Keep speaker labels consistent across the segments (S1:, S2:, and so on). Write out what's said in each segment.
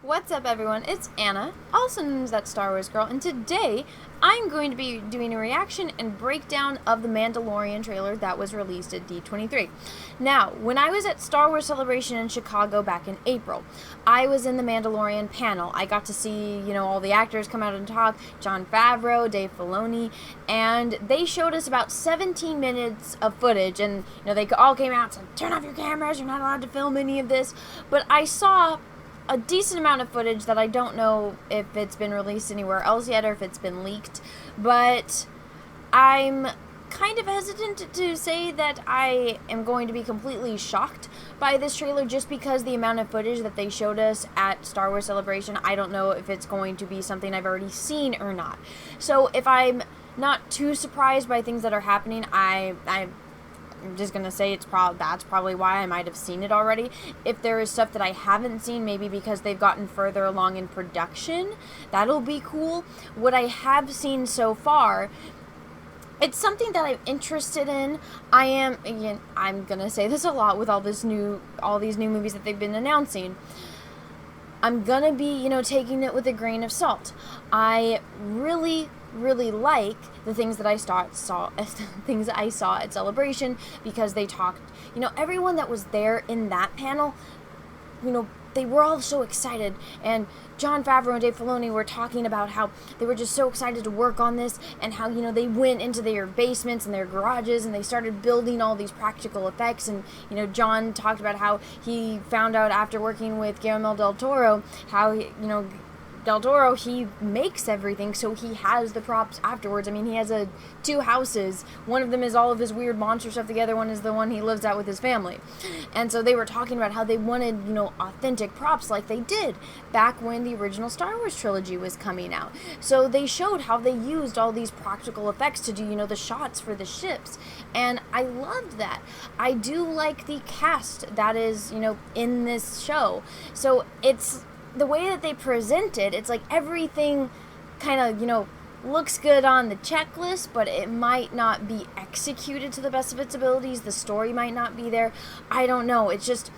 S1: What's up, everyone? It's Anna, also known as that Star Wars girl, and today I'm going to be doing a reaction and breakdown of the Mandalorian trailer that was released at D23. Now, when I was at Star Wars Celebration in Chicago back in April, I was in the Mandalorian panel. I got to see, all the actors come out and talk, Jon Favreau, Dave Filoni, and they showed us about 17 minutes of footage, and, they all came out and said, turn off your cameras, you're not allowed to film any of this, but I saw a decent amount of footage that I don't know if it's been released anywhere else yet or if it's been leaked, but I'm kind of hesitant to say that I am going to be completely shocked by this trailer just because the amount of footage that they showed us at Star Wars Celebration, I don't know if it's going to be something I've already seen or not. So if I'm not too surprised by things that are happening, I'm just gonna say that's probably why I might have seen it already. If there is stuff that I haven't seen, maybe because they've gotten further along in production, that'll be cool. What I have seen so far, it's something that I'm interested in. I'm gonna say this a lot with all these new movies that they've been announcing. I'm gonna be, taking it with a grain of salt. I really like the things that I saw at Celebration, because they talked, everyone that was there in that panel, they were all so excited, and Jon Favreau and Dave Filoni were talking about how they were just so excited to work on this, and how, they went into their basements and their garages and they started building all these practical effects, and, Jon talked about how he found out after working with Guillermo del Toro, how, Del Toro, he makes everything, so he has the props afterwards. I mean, he has two houses. One of them is all of his weird monster stuff. The other one is the one he lives at with his family. And so they were talking about how they wanted, authentic props like they did back when the original Star Wars trilogy was coming out. So they showed how they used all these practical effects to do, the shots for the ships. And I loved that. I do like the cast that is, in this show. So it's the way that they present it, it's like everything kind of, looks good on the checklist, but it might not be executed to the best of its abilities. The story might not be there. I don't know. It's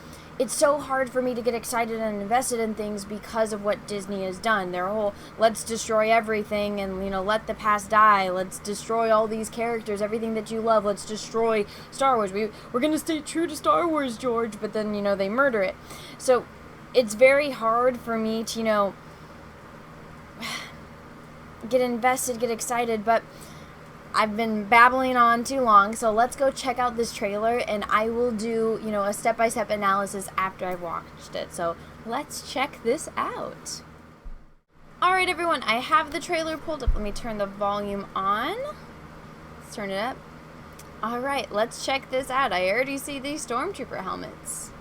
S1: so hard for me to get excited and invested in things because of what Disney has done. Their whole, let's destroy everything and, let the past die. Let's destroy all these characters, everything that you love. Let's destroy Star Wars. We're going to stay true to Star Wars, George, but then, they murder it. So it's very hard for me to, get invested, get excited, but I've been babbling on too long, so let's go check out this trailer, and I will do, a step-by-step analysis after I've watched it. So let's check this out. Alright, everyone, I have the trailer pulled up. Let me turn the volume on. Let's turn it up. Alright, let's check this out. I already see these stormtrooper helmets.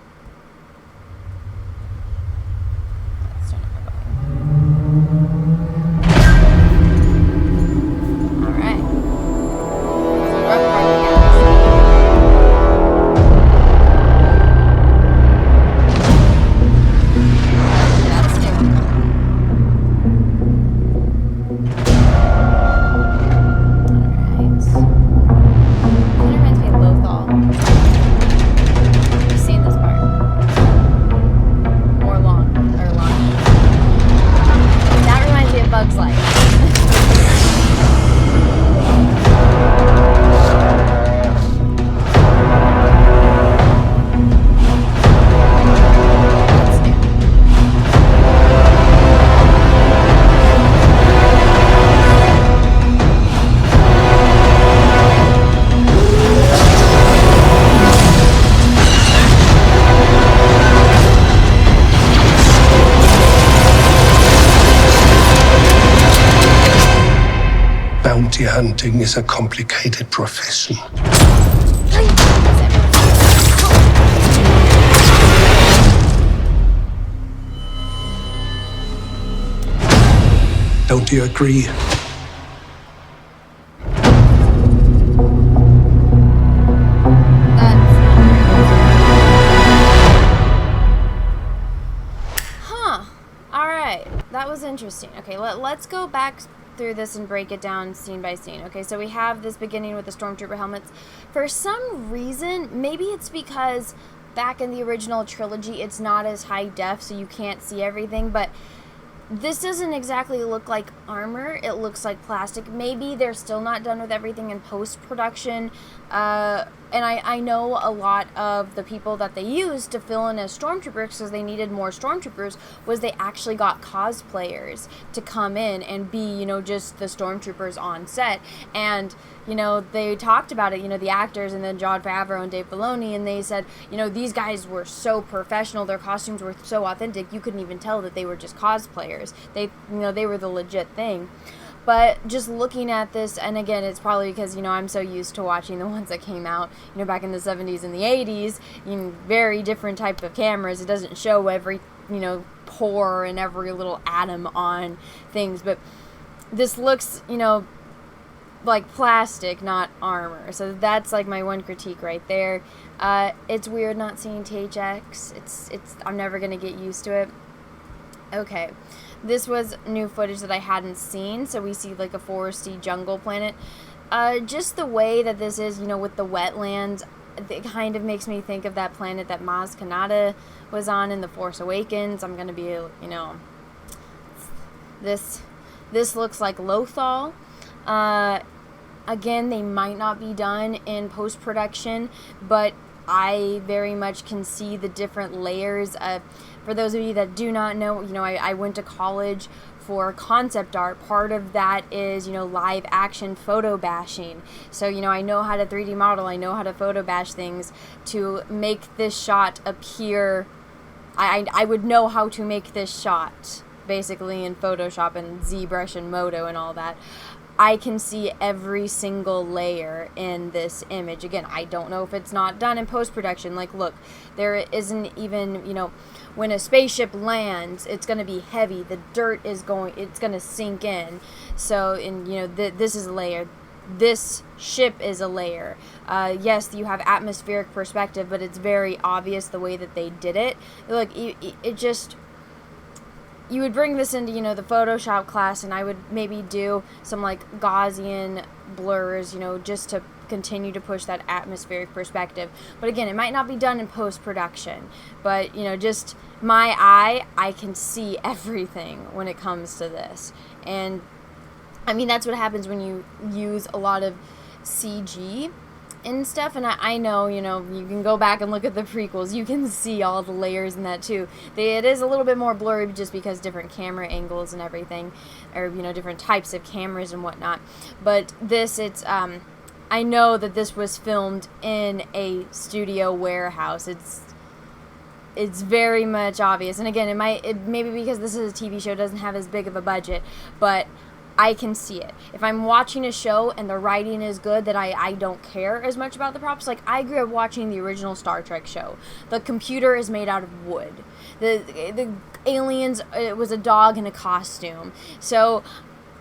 S2: Bounty hunting is a complicated profession. Don't you agree?
S1: Alright, that was interesting. Okay, let's go back through this and break it down scene by scene. Okay, so we have this beginning with the stormtrooper helmets. For some reason, maybe it's because back in the original trilogy, it's not as high def, so you can't see everything, but this doesn't exactly look like armor. It looks like plastic. Maybe they're still not done with everything in post-production. And I know a lot of the people that they used to fill in as stormtroopers, because they needed more stormtroopers, was they actually got cosplayers to come in and be, you know, just the stormtroopers on set. And, you know, they talked about it, you know, the actors, and then Jon Favreau and Dave Filoni, and they said, you know, these guys were so professional, their costumes were so authentic, you couldn't even tell that they were just cosplayers. They, you know, they were the legit thing. But just looking at this, and again, it's probably because, you know, I'm so used to watching the ones that came out, you know, back in the 70s and the 80s, you know, very different type of cameras. It doesn't show every, you know, pore and every little atom on things. But this looks, you know, like plastic, not armor. So that's like my one critique right there. It's weird not seeing THX. I'm never going to get used to it. Okay. This was new footage that I hadn't seen, so we see like a foresty jungle planet. Just the way that this is, you know, with the wetlands, it kind of makes me think of that planet that Maz Kanata was on in The Force Awakens. I'm gonna be, you know, this looks like Lothal. Again, they might not be done in post-production, but I very much can see the different layers. For those of you that do not know, you know, I went to college for concept art. Part of that is, you know, live action photo bashing. So, you know, I know how to 3D model. I know how to photo bash things to make this shot appear. I would know how to make this shot, basically, in Photoshop and ZBrush and Moto and all that. I can see every single layer in this image. Again, I don't know if it's not done in post-production. Like, look, there isn't even, you know, when a spaceship lands, it's going to be heavy. The dirt is it's going to sink in. So, and, you know, this is a layer. This ship is a layer. Yes, you have atmospheric perspective, but it's very obvious the way that they did it. Look, it just... You would bring this into, you know, the Photoshop class, and I would maybe do some, like, Gaussian blurs, you know, just to continue to push that atmospheric perspective. But again, it might not be done in post-production. But, you know, just my eye, I can see everything when it comes to this. And, I mean, that's what happens when you use a lot of CG and stuff, and I know, you know, you can go back and look at the prequels, you can see all the layers in that too. It is a little bit more blurry just because different camera angles and everything, or, you know, different types of cameras and whatnot. But this, it's, I know that this was filmed in a studio warehouse. It's very much obvious, and again, maybe because this is a TV show, doesn't have as big of a budget, but I can see it. If I'm watching a show and the writing is good, that I don't care as much about the props. Like, I grew up watching the original Star Trek show. The computer is made out of wood. The aliens, it was a dog in a costume. So,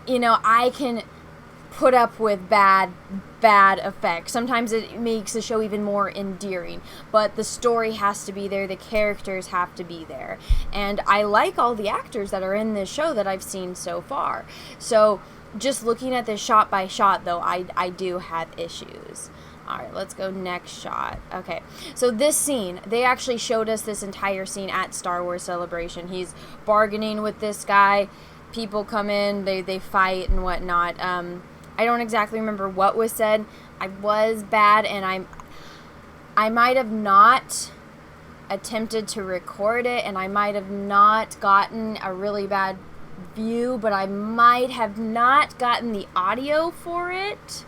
S1: you know, I can put up with bad effects. Sometimes it makes the show even more endearing, but the story has to be there, the characters have to be there, and I like all the actors that are in this show that I've seen so far. So just looking at this shot by shot, though, I do have issues. Alright, let's go next shot. Okay, so this scene, they actually showed us this entire scene at Star Wars Celebration. He's bargaining with this guy, people come in, they fight and whatnot. I don't exactly remember what was said. I was bad, and I might have not attempted to record it, and I might have not gotten a really bad view, but I might have not gotten the audio for it.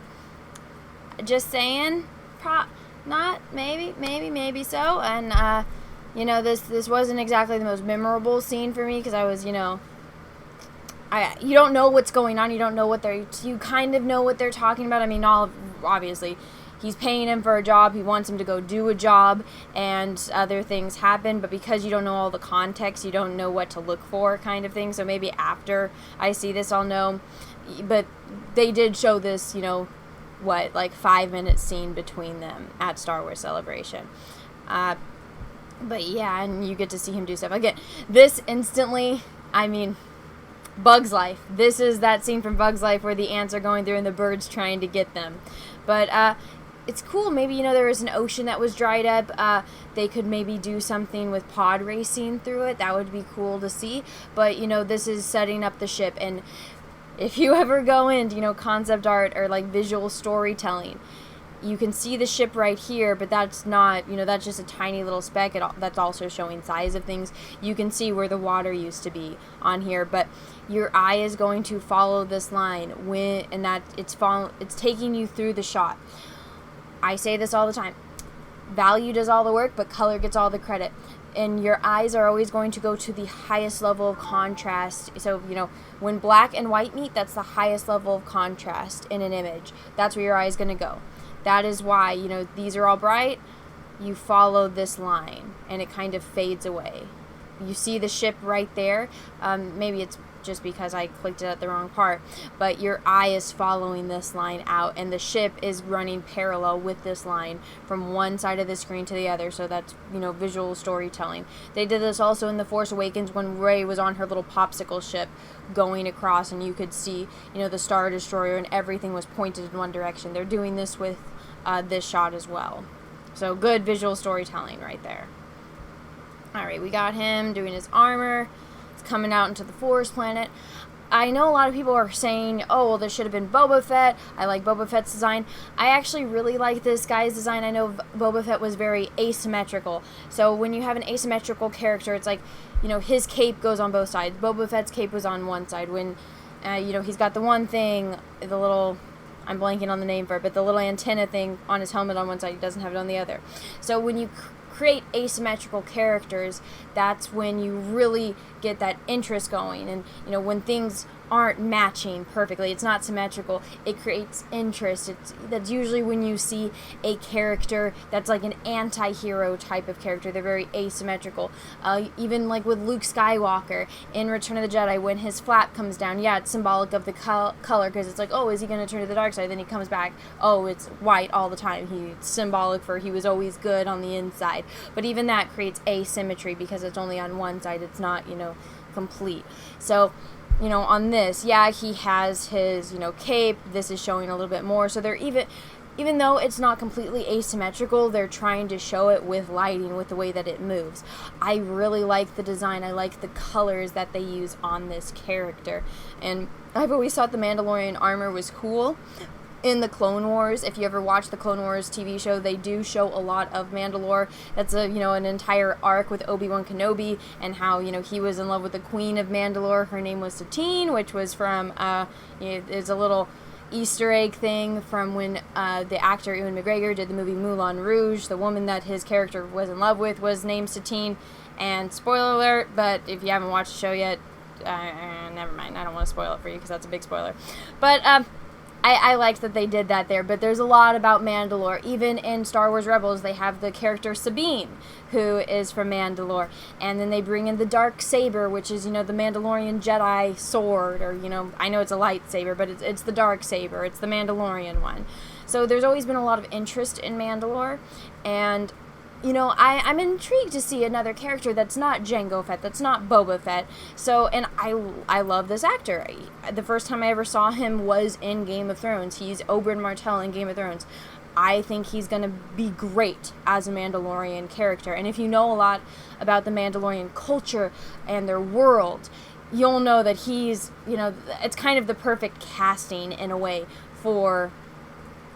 S1: Just saying. Maybe so. And, you know, this wasn't exactly the most memorable scene for me, because I was, you know... you don't know what's going on. You don't know you kind of know what they're talking about. I mean, obviously, he's paying him for a job. He wants him to go do a job, and other things happen. But because you don't know all the context, you don't know what to look for, kind of thing. So maybe after I see this, I'll know. But they did show this, you know, like 5-minute scene between them at Star Wars Celebration. But yeah, and you get to see him do stuff. Again, this instantly, I mean... Bug's Life. This is that scene from Bug's Life where the ants are going through and the birds trying to get them. But it's cool. Maybe, there was an ocean that was dried up. They could maybe do something with pod racing through it. That would be cool to see. But, this is setting up the ship. And if you ever go into, concept art or, like, visual storytelling, you can see the ship right here, but that's not, that's just a tiny little speck. That's also showing size of things. You can see where the water used to be on here, but your eye is going to follow this line it's taking you through the shot. I say this all the time. Value does all the work, but color gets all the credit. And your eyes are always going to go to the highest level of contrast. So, when black and white meet, that's the highest level of contrast in an image. That's where your eye is going to go. That is why, these are all bright. You follow this line, and it kind of fades away. You see the ship right there. Maybe it's just because I clicked it at the wrong part. But your eye is following this line out, and the ship is running parallel with this line from one side of the screen to the other. So that's, visual storytelling. They did this also in The Force Awakens when Rey was on her little popsicle ship going across, and you could see, the Star Destroyer, and everything was pointed in one direction. They're doing this with this shot as well. So good visual storytelling right there. Alright, we got him doing his armor. It's coming out into the forest planet. I know a lot of people are saying, oh, well, this should have been Boba Fett. I like Boba Fett's design. I actually really like this guy's design. I know Boba Fett was very asymmetrical. So when you have an asymmetrical character, it's like, his cape goes on both sides. Boba Fett's cape was on one side. When, he's got the one thing, the little... I'm blanking on the name for it, but the little antenna thing on his helmet on one side, he doesn't have it on the other. So when you create asymmetrical characters, that's when you really get that interest going. And, when things aren't matching perfectly, it's not symmetrical, it creates interest. That's usually when you see a character that's like an anti-hero type of character. They're very asymmetrical. Even like with Luke Skywalker in Return of the Jedi, when his flap comes down, yeah, it's symbolic of the color, because it's like, oh, is he going to turn to the dark side? Then he comes back, oh, it's white all the time. He's symbolic for he was always good on the inside. But even that creates asymmetry because it's only on one side. It's not, complete. So, on this, yeah, he has his, cape. This is showing a little bit more. So they're even though it's not completely asymmetrical, they're trying to show it with lighting, with the way that it moves. I really like the design. I like the colors that they use on this character. And I've always thought the Mandalorian armor was cool. In the Clone Wars, if you ever watch the Clone Wars TV show, they do show a lot of Mandalore. That's an entire arc with Obi-Wan Kenobi, and how, he was in love with the Queen of Mandalore. Her name was Satine, which was from, it's a little Easter egg thing from when the actor Ewan McGregor did the movie Moulin Rouge. The woman that his character was in love with was named Satine. And spoiler alert, but if you haven't watched the show yet, never mind. I don't want to spoil it for you because that's a big spoiler. But I liked that they did that there, but there's a lot about Mandalore. Even in Star Wars Rebels, they have the character Sabine, who is from Mandalore. And then they bring in the dark saber, which is, the Mandalorian Jedi sword, or, I know it's a lightsaber, but it's the dark saber. It's the Mandalorian one. So there's always been a lot of interest in Mandalore, and I'm intrigued to see another character that's not Jango Fett, that's not Boba Fett. So, and I love this actor. The first time I ever saw him was in Game of Thrones. He's Oberyn Martell in Game of Thrones. I think he's going to be great as a Mandalorian character. And if you know a lot about the Mandalorian culture and their world, you'll know that he's, it's kind of the perfect casting in a way for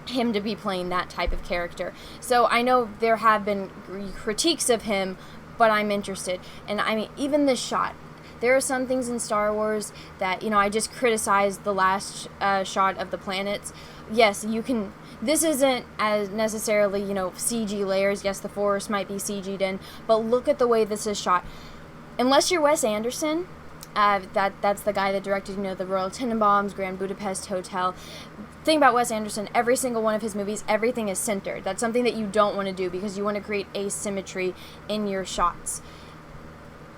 S1: him to be playing that type of character. So I know there have been critiques of him, but I'm interested. And I mean, even this shot, there are some things in Star Wars that, I just criticized the last shot of the planets. Yes, you can, this isn't as necessarily, CG layers. Yes, the Force might be CG'd in, but look at the way this is shot. Unless you're Wes Anderson, that's the guy that directed, the Royal Tenenbaums, Grand Budapest Hotel. Thing about Wes Anderson, every single one of his movies, everything is centered. That's something that you don't want to do because you want to create asymmetry in your shots.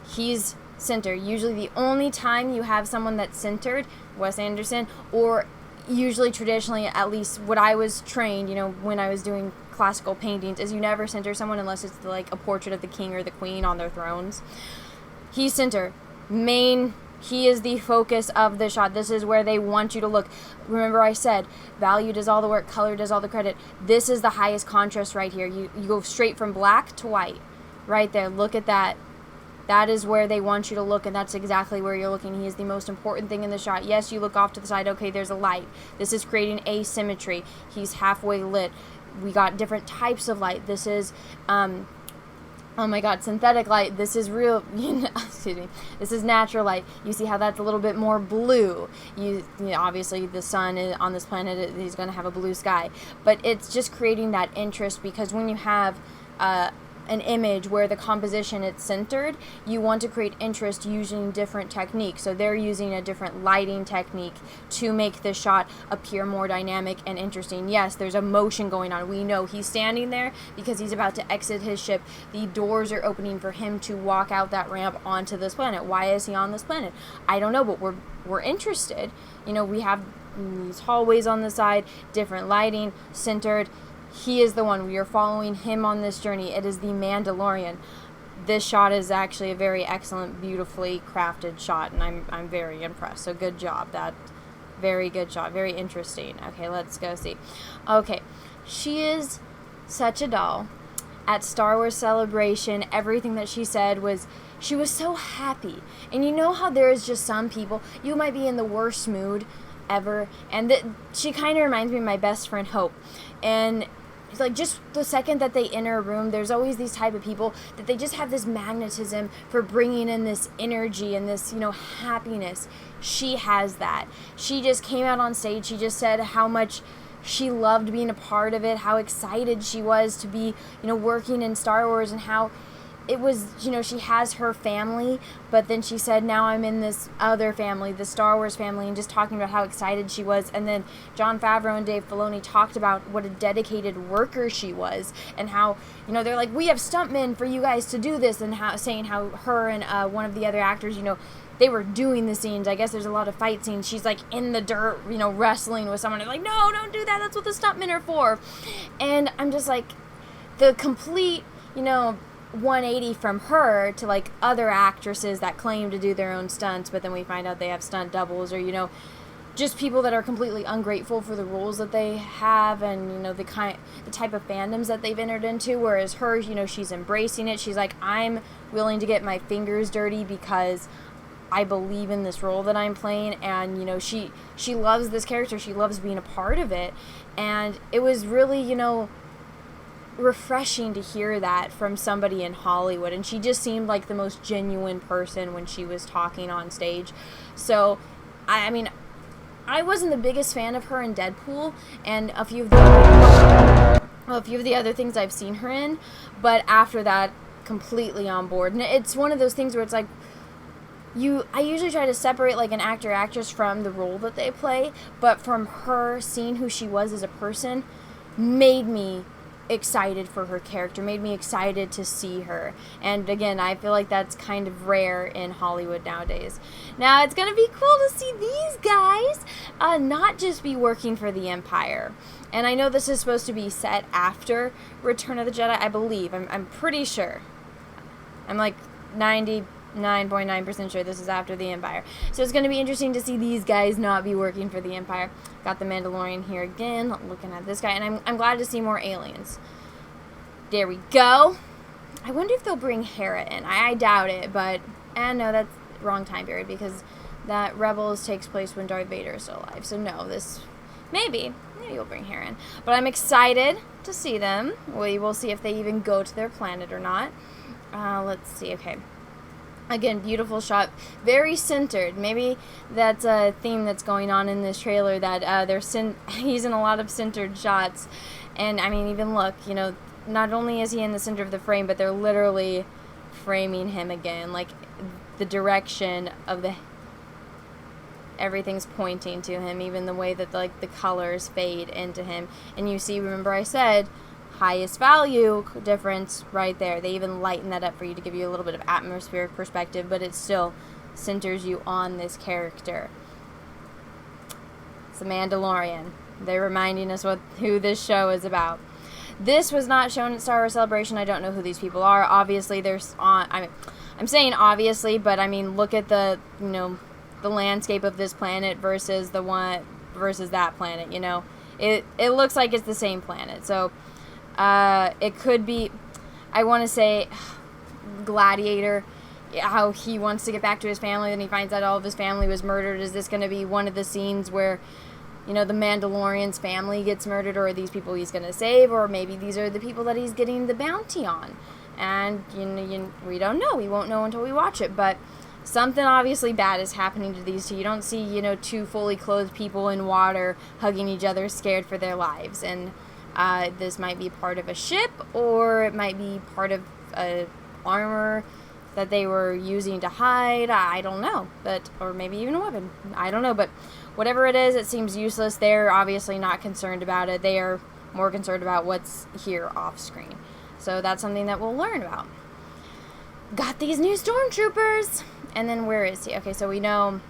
S1: He's centered. Usually the only time you have someone that's centered, Wes Anderson, or usually traditionally, at least what I was trained, when I was doing classical paintings, is you never center someone unless it's like a portrait of the king or the queen on their thrones. He's centered. Main He is the focus of the shot. This is where they want you to look. Remember I said, value does all the work, color does all the credit. This is the highest contrast right here. You go straight from black to white. Right there. Look at that. That is where they want you to look, and that's exactly where you're looking. He is the most important thing in the shot. Yes, you look off to the side. Okay, there's a light. This is creating asymmetry. He's halfway lit. We got different types of light. This is, oh my god, synthetic light. This is real, excuse me. This is natural light. You see how that's a little bit more blue. You know, obviously the sun is, on this planet is going to have a blue sky. But it's just creating that interest, because when you have an image where the composition is centered, you want to create interest using different techniques. So they're using a different lighting technique to make the shot appear more dynamic and interesting. Yes, there's a motion going on. We know he's standing there because he's about to exit his ship. The doors are opening for him to walk out that ramp onto this planet. Why is he on this planet? I don't know, but we're interested. You know, we have these hallways on the side, different lighting, centered. He is the one. We are following him on this journey. It is the Mandalorian. This shot is actually a very excellent, beautifully crafted shot, and I'm very impressed. So good job. That very good shot. Very interesting. Okay, let's go see. Okay, she is such a doll. At Star Wars Celebration, everything that she said was, she was so happy. And you know how there is just some people, you might be in the worst mood ever, and she kind of reminds me of my best friend Hope. And it's like, just the second that they enter a room, there's always these type of people that they just have this magnetism for bringing in this energy and this, you know, happiness. She has that. She just came out on stage. She just said how much she loved being a part of it, how excited she was to be, you know, working in Star Wars, and how it was, you know, she has her family, but then she said, now I'm in this other family, the Star Wars family, and just talking about how excited she was. And then Jon Favreau and Dave Filoni talked about what a dedicated worker she was, and how, you know, they're like, we have stuntmen for you guys to do this, and how, saying how her and one of the other actors, you know, they were doing the scenes. I guess there's a lot of fight scenes. She's like in the dirt, you know, wrestling with someone. They're like, no, don't do that. That's what the stuntmen are for. And I'm just like, the complete, you know, 180 from her to like other actresses that claim to do their own stunts, but then we find out they have stunt doubles, or, you know, just people that are completely ungrateful for the roles that they have, and, you know, the type of fandoms that they've entered into. Whereas her, you know, she's embracing it. She's like, I'm willing to get my fingers dirty because I believe in this role that I'm playing. And, you know, she loves this character. She loves being a part of it. And it was really, you know, refreshing to hear that from somebody in Hollywood. And she just seemed like the most genuine person when she was talking on stage. So, I mean, I wasn't the biggest fan of her in Deadpool and a few of the other things I've seen her in, but after that, completely on board. And it's one of those things where it's like, I usually try to separate like an actor or actress from the role that they play, but from her, seeing who she was as a person made me excited for her character, made me excited to see her. And again, I feel like that's kind of rare in Hollywood nowadays. Now, it's gonna be cool to see these guys not just be working for the Empire. And I know this is supposed to be set after Return of the Jedi, I believe. I'm pretty sure. I'm like 99.9% sure this is after the Empire. So it's going to be interesting to see these guys not be working for the Empire. Got the Mandalorian here again, looking at this guy, and I'm glad to see more aliens. There we go. I wonder if they'll bring Hera in. I doubt it, but, no, that's wrong time period, because that Rebels takes place when Darth Vader is still alive. So no, this, maybe you'll bring Hera in. But I'm excited to see them. We will see if they even go to their planet or not. Let's see, okay. Again, beautiful shot, very centered. Maybe that's a theme that's going on in this trailer, that they're using a lot of centered shots. And I mean, even look, you know, not only is he in the center of the frame, but they're literally framing him again. Like, the direction of everything's pointing to him, even the way that like the colors fade into him. And you see, remember I said, highest value difference right there. They even lighten that up for you to give you a little bit of atmospheric perspective, but it still centers you on this character. It's the Mandalorian. They're reminding us who this show is about. This was not shown at Star Wars Celebration. I don't know who these people are. Obviously, there's I'm saying obviously, but I mean, look at the, the landscape of this planet versus that planet, It looks like it's the same planet. So, it could be, I want to say, Gladiator, how he wants to get back to his family, then he finds out all of his family was murdered. Is this going to be one of the scenes where, the Mandalorian's family gets murdered, or are these people he's going to save, or maybe these are the people that he's getting the bounty on? And, we don't know. We won't know until we watch it, but something obviously bad is happening to these two. You don't see, two fully clothed people in water hugging each other, scared for their lives, and this might be part of a ship, or it might be part of a armor that they were using to hide. I don't know, or maybe even a weapon. I don't know, but whatever it is, it seems useless. They're obviously not concerned about it. They are more concerned about what's here off screen. So that's something that we'll learn about. Got these new stormtroopers, and then where is he? Okay, so we know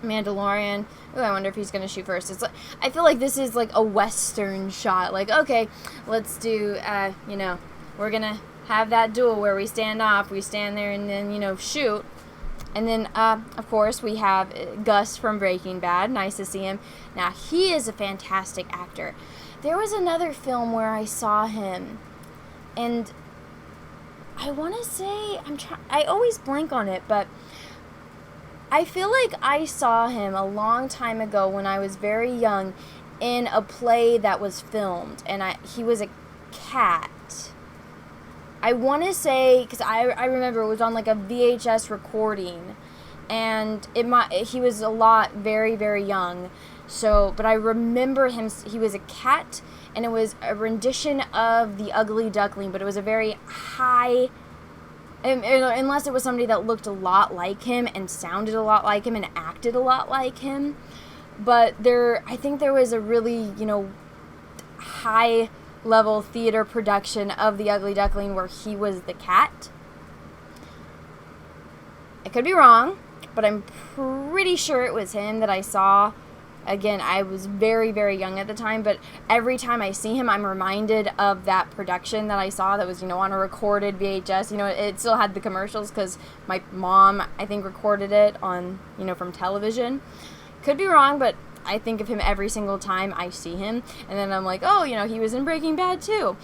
S1: Mandalorian. Ooh, I wonder if he's gonna shoot first. It's like, I feel like this is like a Western shot. Like, okay, let's do, we're gonna have that duel where we stand off, we stand there and then, shoot. And then, of course, we have Gus from Breaking Bad. Nice to see him. Now, he is a fantastic actor. There was another film where I saw him, and I want to say, I always blank on it, but I feel like I saw him a long time ago when I was very young in a play that was filmed, and he was a cat. I want to say, because I remember it was on like a VHS recording, and he was very, very young. So, but I remember him, he was a cat, and it was a rendition of The Ugly Duckling, but it was a very high, unless it was somebody that looked a lot like him, and sounded a lot like him, and acted a lot like him. But I think there was a really, high level theater production of The Ugly Duckling where he was the cat. I could be wrong, but I'm pretty sure it was him that I saw. Again, I was very, very young at the time, but every time I see him, I'm reminded of that production that I saw that was, on a recorded VHS. It still had the commercials because my mom, I think, recorded it on, from television. Could be wrong, but I think of him every single time I see him, and then I'm like, oh, he was in Breaking Bad too.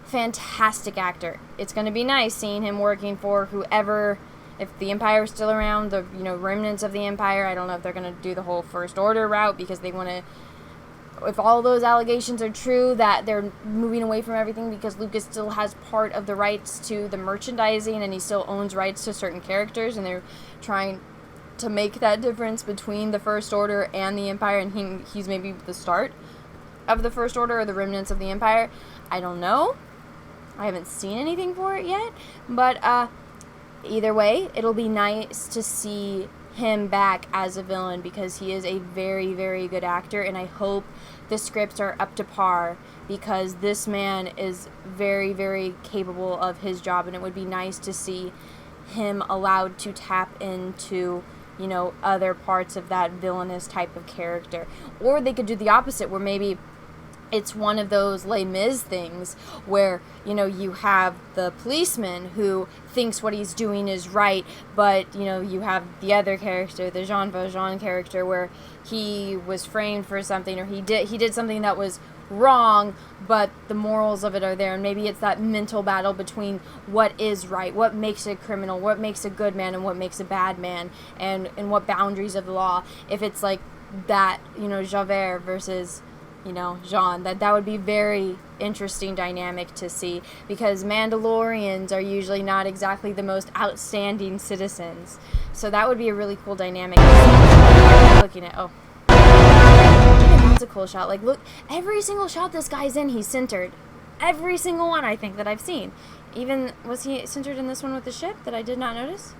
S1: Fantastic actor. It's going to be nice seeing him working for whoever, if the Empire's still around, the remnants of the Empire. I don't know if they're going to do the whole First Order route, because they want to, if all those allegations are true, that they're moving away from everything because Lucas still has part of the rights to the merchandising, and he still owns rights to certain characters, and they're trying to make that difference between the First Order and the Empire, and he's maybe the start of the First Order or the remnants of the Empire. I don't know. I haven't seen anything for it yet, but either way, it'll be nice to see him back as a villain, because he is a very, very good actor, and I hope the scripts are up to par, because this man is very, very capable of his job, and it would be nice to see him allowed to tap into other parts of that villainous type of character. Or they could do the opposite, where maybe it's one of those Les Mis things where, you have the policeman who thinks what he's doing is right, but, you have the other character, the Jean Valjean character, where he was framed for something, or he did something that was wrong, but the morals of it are there, and maybe it's that mental battle between what is right, what makes a criminal, what makes a good man, and what makes a bad man, and what boundaries of the law. If it's like that, Javert versus, Jean, that would be very interesting dynamic to see, because Mandalorians are usually not exactly the most outstanding citizens, so that would be a really cool dynamic to see. Looking at, that's a cool shot. Like, look, every single shot this guy's in, he's centered. Every single one, I think, that I've seen. Even, was he centered in this one with the ship that I did not notice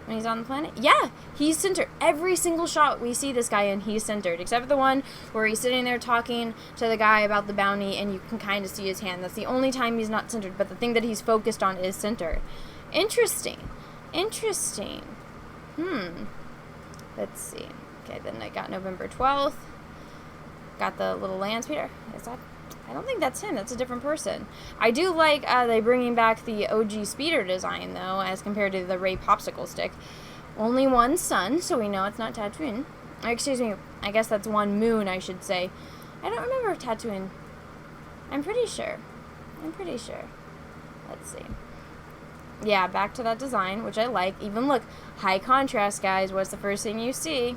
S1: when he's on the planet? Yeah, he's centered. Every single shot we see this guy in, he's centered, except for the one where he's sitting there talking to the guy about the bounty, and you can kind of see his hand. That's the only time he's not centered, but the thing that he's focused on is centered. Interesting. Let's see. Okay, then I got November 12th. Got the little land speeder. Is that? I don't think that's him. That's a different person. I do like they bringing back the OG speeder design, though, as compared to the Rey popsicle stick. Only one sun, so we know it's not Tatooine. Excuse me, I guess that's one moon, I should say. I don't remember Tatooine. I'm pretty sure. Let's see. Yeah, back to that design, which I like. Even look, high contrast, guys. What's the first thing you see?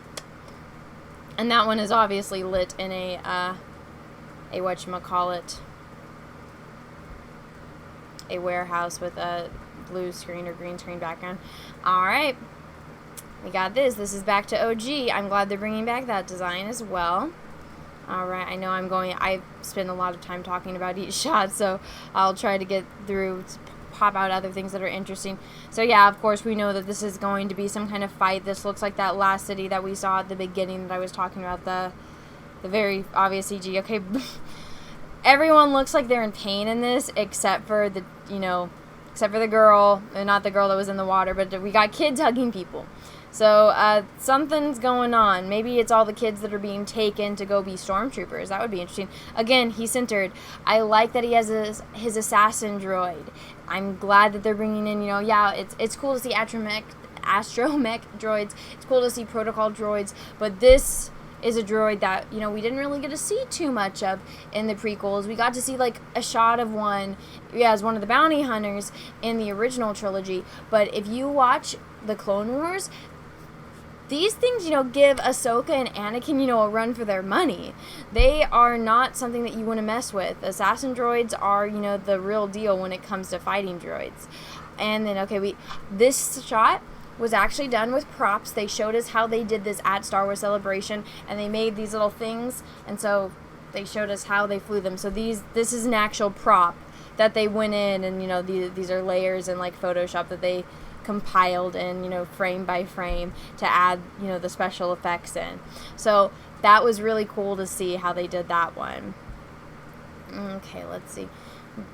S1: And that one is obviously lit in a whatchamacallit, a warehouse with a blue screen or green screen background. Alright. We got this. This is back to OG. I'm glad they're bringing back that design as well. Alright, I know I spend a lot of time talking about each shot, so I'll try to get through, pop out other things that are interesting. So yeah, of course, we know that this is going to be some kind of fight. This looks like that last city that we saw at the beginning that I was talking about, the very obvious CG. Okay, everyone looks like they're in pain in this, except for the girl, and not the girl that was in the water, but we got kids hugging people. So, something's going on. Maybe it's all the kids that are being taken to go be stormtroopers. That would be interesting. Again, he's centered. I like that he has his assassin droid. I'm glad that they're bringing in, it's cool to see astromech droids. It's cool to see protocol droids. But this is a droid that, we didn't really get to see too much of in the prequels. We got to see, like, a shot of one, as one of the bounty hunters in the original trilogy. But if you watch the Clone Wars, these things, give Ahsoka and Anakin, a run for their money. They are not something that you want to mess with. Assassin droids are, the real deal when it comes to fighting droids. And then, this shot was actually done with props. They showed us how they did this at Star Wars Celebration, and they made these little things, and so they showed us how they flew them. So this is an actual prop that they went in, and, these are layers in, like, Photoshop that they compiled in, frame by frame to add, the special effects in. So that was really cool to see how they did that one. Okay, let's see.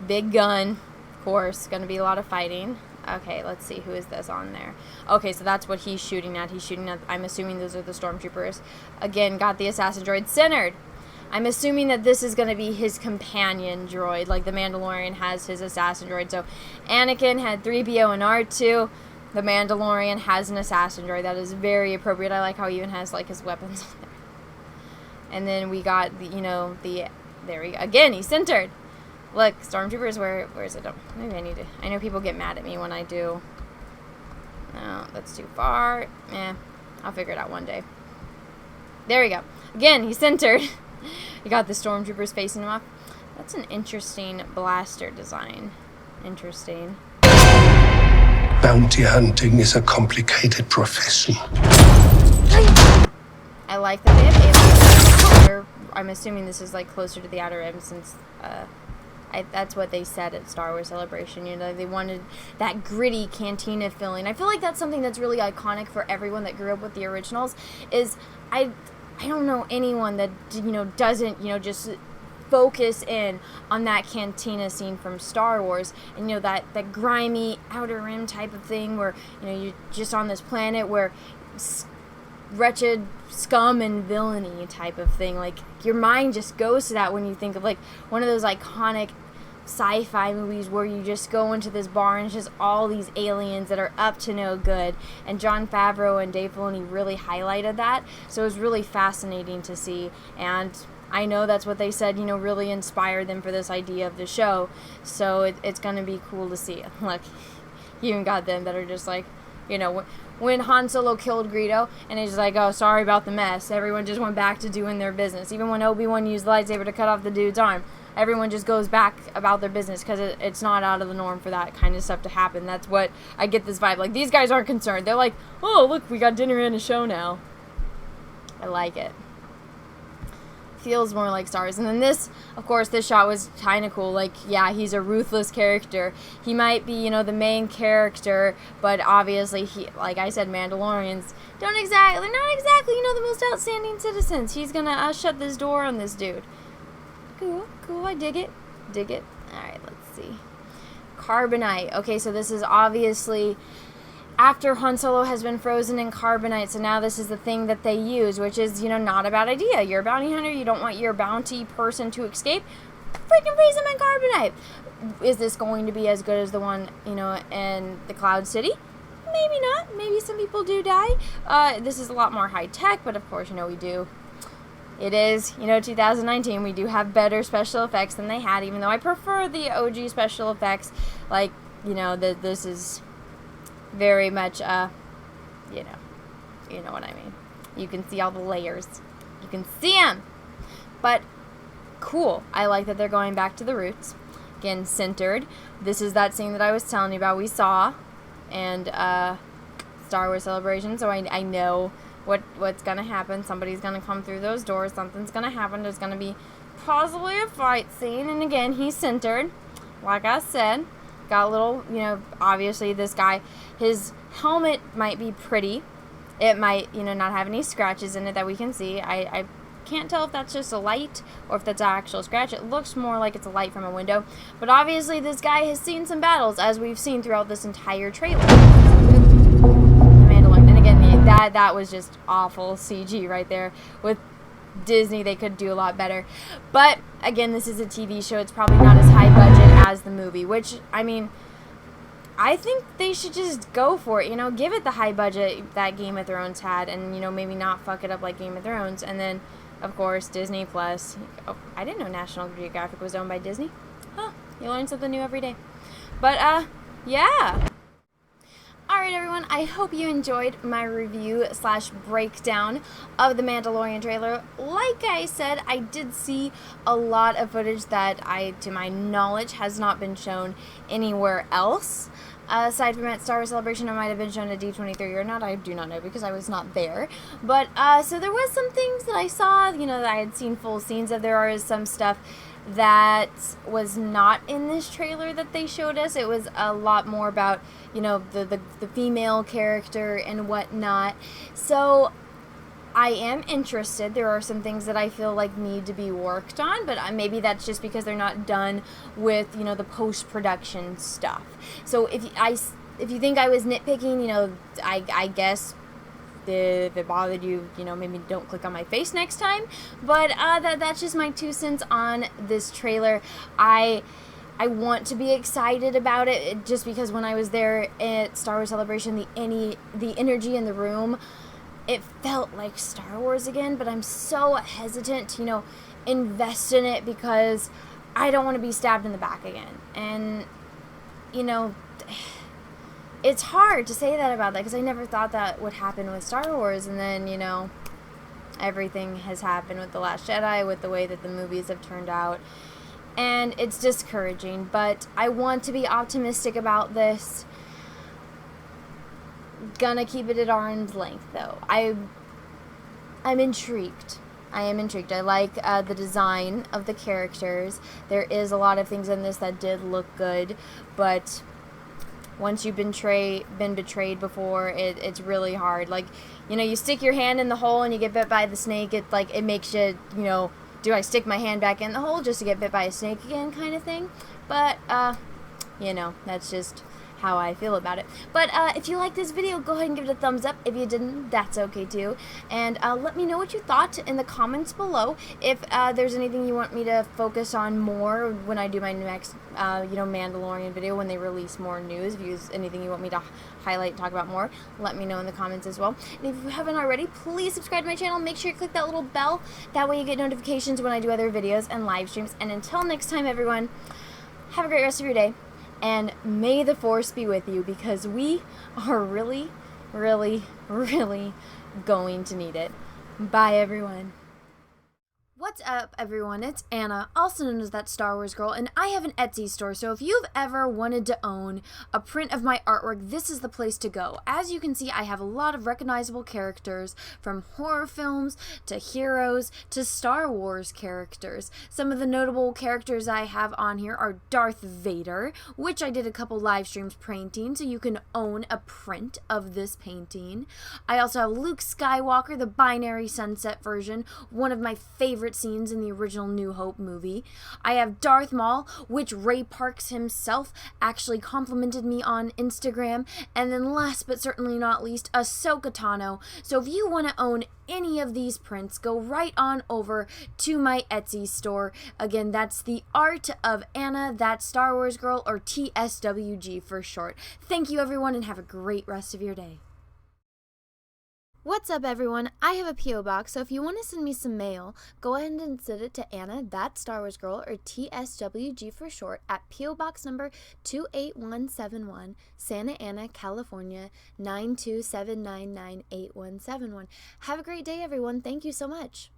S1: Big gun, of course, going to be a lot of fighting. Okay, let's see, who is this on there? Okay, so that's what he's shooting at. He's shooting at, I'm assuming those are the stormtroopers. Again, got the assassin droid centered. I'm assuming that this is going to be his companion droid, like the Mandalorian has his assassin droid. So Anakin had 3PO and R2. The Mandalorian has an assassin droid. That is very appropriate. I like how he even has, like, his weapons on there. And then we got there we go. Again, he's centered. Look, stormtroopers, where is it? Maybe I know people get mad at me when I do. No, that's too far. I'll figure it out one day. There we go. Again, he's centered. You got the stormtroopers facing him off. That's an interesting blaster design. Interesting.
S2: Bounty hunting is a complicated profession.
S1: I like that they have aliens. I'm assuming this is, like, closer to the Outer Rim, since that's what they said at Star Wars Celebration. They wanted that gritty cantina feeling. I feel like that's something that's really iconic for everyone that grew up with the originals. I don't know anyone that doesn't just focus in on that cantina scene from Star Wars, and that grimy Outer Rim type of thing where you're just on this planet where wretched scum and villainy type of thing. Like, your mind just goes to that when you think of, like, one of those iconic sci-fi movies where you just go into this bar and it's just all these aliens that are up to no good. And Jon Favreau and Dave Filoni really highlighted that, so it was really fascinating to see. And I know that's what they said, really inspired them for this idea of the show. So it's going to be cool to see. Look, you even got them that are just like, when Han Solo killed Greedo, and he's like, oh, sorry about the mess. Everyone just went back to doing their business. Even when Obi-Wan used the lightsaber to cut off the dude's arm, everyone just goes back about their business because it's not out of the norm for that kind of stuff to happen. That's what I get this vibe. Like, these guys aren't concerned. They're like, oh, look, we got dinner and a show now. I like it. Feels more like Star Wars. And then this, of course, this shot was kind of cool. Like, yeah, he's a ruthless character. He might be, the main character, but obviously, like I said, Mandalorians they're not exactly, the most outstanding citizens. He's gonna shut this door on this dude. Cool, I dig it. Alright, let's see. Carbonite. Okay, so this is obviously after Han Solo has been frozen in carbonite, so now this is the thing that they use, which is, not a bad idea. You're a bounty hunter, you don't want your bounty person to escape. freaking freeze them in carbonite. Is this going to be as good as the one, you know, in the Cloud City? Maybe not. Maybe some people do die. This is a lot more high tech, but of course, you know, we do. It is, you know, 2019. We do have better special effects than they had, even though I prefer the OG special effects. Like, you know, this is very much, you know what I mean. You can see all the layers. You can see them. But cool. I like that they're going back to the roots. Again, centered. This is that scene that I was telling you about. We saw, and Star Wars Celebration. So I know what's gonna happen. Somebody's gonna come through those doors. Something's gonna happen. There's gonna be possibly a fight scene. And again, he's centered. Like I said, got a little, you know, obviously this guy, his helmet might be pretty. It might, you know, not have any scratches in it that we can see. I can't tell if that's just a light or if that's an actual scratch. It looks more like it's a light from a window. But obviously this guy has seen some battles, as we've seen throughout this entire trailer. Mandalorian. And again, that was just awful CG right there. With Disney, they could do a lot better. But again, this is a TV show. It's probably not as high budget as the movie, which, I mean, I think they should just go for it, you know, give it the high budget that Game of Thrones had, and, you know, maybe not fuck it up like Game of Thrones. And then, of course, Disney Plus. Oh, I didn't know National Geographic was owned by Disney. Huh, you learn something new every day. But, yeah. Alright everyone, I hope you enjoyed my review / breakdown of the Mandalorian trailer. Like I said, I did see a lot of footage that to my knowledge, has not been shown anywhere else. Aside from at Star Wars Celebration, it might have been shown at D23 or not, I do not know because I was not there. But, so there was some things that I saw, you know, that I had seen full scenes of. There is some stuff that was not in this trailer that they showed us. It was a lot more about, you know, the female character and whatnot. So I am interested. There are some things that I feel like need to be worked on, but maybe that's just because they're not done with, you know, the post-production stuff. So if you think I was nitpicking, you know, I guess if it bothered you, you know, maybe don't click on my face next time. But that's just my 2 cents on this trailer. I want to be excited about it just because when I was there at Star Wars Celebration, the energy in the room, it felt like Star Wars again. But I'm so hesitant to, you know, invest in it because I don't want to be stabbed in the back again. And, you know, it's hard to say that about that because I never thought that would happen with Star Wars, and then, you know, everything has happened with The Last Jedi, with the way that the movies have turned out, and it's discouraging, but I want to be optimistic about this. Gonna keep it at arm's length, though. I'm intrigued. I am intrigued. I like the design of the characters. There is a lot of things in this that did look good, but once you've been betrayed before, it's really hard. Like, you know, you stick your hand in the hole and you get bit by the snake. It makes you, you know, do I stick my hand back in the hole just to get bit by a snake again, kind of thing. But you know, that's just how I feel about it. But if you like this video, go ahead and give it a thumbs up. If you didn't, that's okay too. And let me know what you thought in the comments below. If there's anything you want me to focus on more when I do my next, you know, Mandalorian video, when they release more news. If there's anything you want me to highlight and talk about more, let me know in the comments as well. And if you haven't already, please subscribe to my channel. Make sure you click that little bell. That way you get notifications when I do other videos and live streams. And until next time, everyone, have a great rest of your day. And may the Force be with you, because we are really, really, really going to need it. Bye, everyone. What's up, everyone? It's Anna, also known as That Star Wars Girl, and I have an Etsy store, so if you've ever wanted to own a print of my artwork, this is the place to go. As you can see, I have a lot of recognizable characters, from horror films to heroes to Star Wars characters. Some of the notable characters I have on here are Darth Vader, which I did a couple live streams painting, so you can own a print of this painting. I also have Luke Skywalker, the binary sunset version, one of my favorite favorite scenes in the original New Hope movie. I have Darth Maul, which Ray Parks himself actually complimented me on Instagram. And then last but certainly not least, Ahsoka Tano. So if you want to own any of these prints, go right on over to my Etsy store. Again, that's The Art of Anna, That Star Wars Girl, or TSWG for short. Thank you everyone and have a great rest of your day. What's up everyone? I have a P.O. box, so if you want to send me some mail, go ahead and send it to Anna, That Star Wars Girl, or TSWG for short, at P.O. Box number 28171, Santa Ana, California, 927998171. Have a great day everyone. Thank you so much.